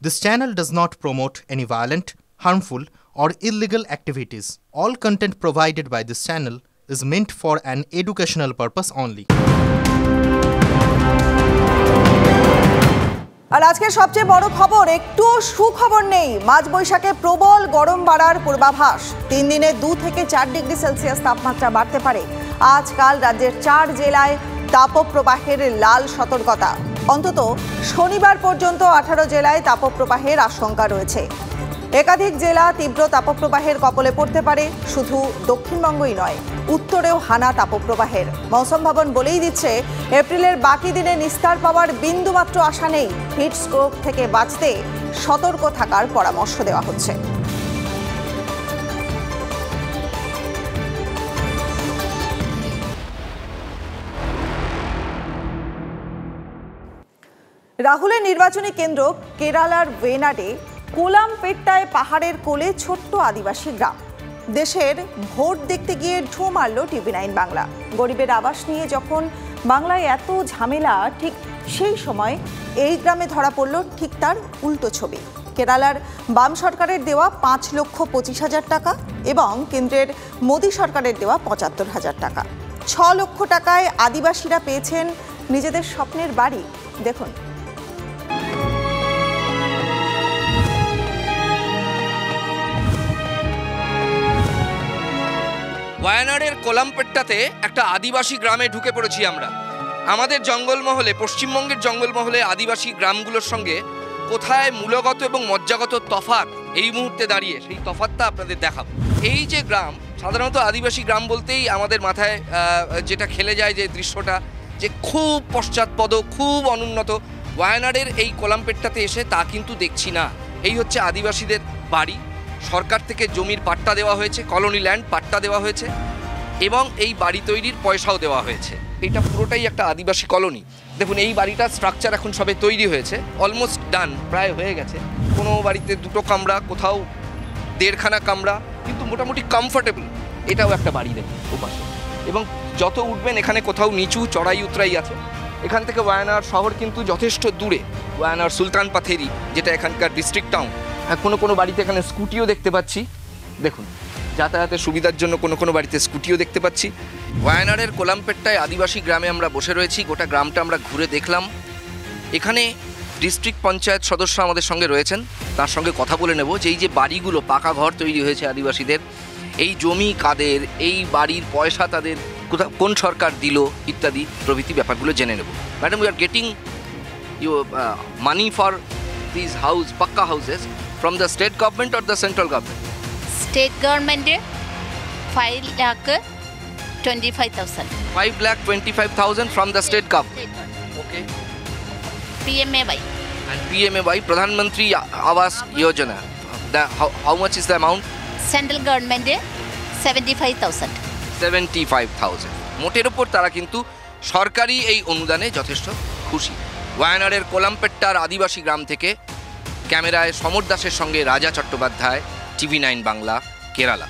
This channel does not promote any violent, harmful, or illegal activities. All content provided by this channel is meant for an educational purpose only. আর আজকের সবচেয়ে বড় খবর, একটু সুখবর নেই। মাঝ বৈশাখে প্রবল গরম বাড়ার পূর্বাভাস। 3 দিনে 2 থেকে 4 ডিগ্রি সেলসিয়াস তাপমাত্রা বাড়তে পারে। আজকাল রাজ্যের 4 জেলায় তাপপ্রবাহের লাল সতর্কতা। অন্তত শনিবার পর্যন্ত 18 জেলায় তাপপ্রবাহের আশঙ্কা রয়েছে। একাধিক জেলা তীব্র তাপপ্রবাহের কবলে পড়তে পারে। শুধু দক্ষিণবঙ্গই নয়, উত্তরেও হানা তাপপ্রবাহের। মৌসুম ভবন বলেই দিচ্ছে, এপ্রিলের বাকি দিনে নিস্তার পাওয়ার বিন্দুমাত্র আশা নেই। হিট স্ট্রোক থেকে বাঁচতে সতর্ক থাকার পরামর্শ দেওয়া হচ্ছে। রাহুলের নির্বাচনী কেন্দ্র কেরালার ওয়েনাডে কোলামপেট্টায় পাহাড়ের কোলে ছোট্ট আদিবাসী গ্রাম। দেশের ভোট দেখতে গিয়ে ঢু মারল TV9 বাংলা। গরিবের আবাস নিয়ে যখন বাংলায় এত ঝামেলা, ঠিক সেই সময় এই গ্রামে ধরা পড়ল ঠিক তার উল্টো ছবি। কেরালার বাম সরকারের দেওয়া 5,25,000 টাকা এবং কেন্দ্রের মোদী সরকারের দেওয়া 75,000 টাকা। 6 লক্ষ টাকায় আদিবাসীরা পেয়েছেন নিজেদের স্বপ্নের বাড়ি। দেখুন। ওয়ায়ানাডের কোলামপেট্টাতে একটা আদিবাসী গ্রামে ঢুকে পড়েছি আমরা। আমাদের জঙ্গলমহলে, পশ্চিমবঙ্গের জঙ্গলমহলে আদিবাসী গ্রামগুলোর সঙ্গে কোথায় মূলগত এবং মজ্জাগত তফাৎ, এই মুহূর্তে দাঁড়িয়ে সেই তফাৎটা আপনাদের দেখাবো। এই যে গ্রাম, সাধারণত আদিবাসী গ্রাম বলতেই আমাদের মাথায় যেটা খেলে যায় যে দৃশ্যটা, যে খুব পশ্চাৎপদ, খুব অনুন্নত। ওয়ায়ানাডের এই কোলামপেট্টাতে এসে তা কিন্তু দেখছি না। এই হচ্ছে আদিবাসীদের বাড়ি। সরকার থেকে জমির পাট্টা দেওয়া হয়েছে, কলোনি ল্যান্ড পাট্টা দেওয়া হয়েছে এবং এই বাড়ি তৈরির পয়সাও দেওয়া হয়েছে। এটা পুরোটাই একটা আদিবাসী কলোনি। দেখুন, এই বাড়িটার স্ট্রাকচার এখন সবে তৈরি হয়েছে, অলমোস্ট ডান, প্রায় হয়ে গেছে। কোনো বাড়িতে 2টো কামরা, কোথাও 1.5খানা কামরা, কিন্তু মোটামুটি কমফোর্টেবল। এটাও একটা বাড়ি দেখুন ওপাশে। এবং যত উঠবেন এখানে কোথাও নিচু চড়াই উতরাই আছে। এখান থেকে ওয়ায়ানাড শহর কিন্তু যথেষ্ট দূরে। ওয়ায়ানাড সুলতান পাথেরি, যেটা এখানকার ডিস্ট্রিক্ট টাউন। কোনো বাড়িতে এখানে স্কুটিও দেখতে পাচ্ছি। দেখুন, যাতায়াতের সুবিধার জন্য কোনো বাড়িতে স্কুটিও দেখতে পাচ্ছি। ওয়ায়ানাডের কোলামপেট্টায় আদিবাসী গ্রামে আমরা বসে রয়েছি। গোটা গ্রামটা আমরা ঘুরে দেখলাম। এখানে ডিস্ট্রিক্ট পঞ্চায়েত সদস্য আমাদের সঙ্গে রয়েছেন, তার সঙ্গে কথা বলে নেব যে এই যে বাড়িগুলো, পাকা ঘর তৈরি হয়েছে আদিবাসীদের, এই জমি কাদের, এই বাড়ির পয়সা তাদের কোন সরকার দিল ইত্যাদি প্রভৃতি ব্যাপারগুলো জেনে নেব। Madam, we are getting you money for these pakka houses from the state government or the central government? State government 5,25,000. 5,25,000 from the state government. Okay. PMAY. And PMAY, Pradhan Mantri Awas Yojana. How much is the amount? Central government 75,000. 75,000. মোটের উপর তারা কিন্তু সরকারি এই অনুদানে যথেষ্ট খুশি। ওয়ায়ানাডের কোলামপেট্টার আদিবাসী গ্রাম থেকে ক্যামেরায় সমর দাসের সঙ্গে রাজা চট্টোপাধ্যায়, TV9 বাংলা, কেরালা।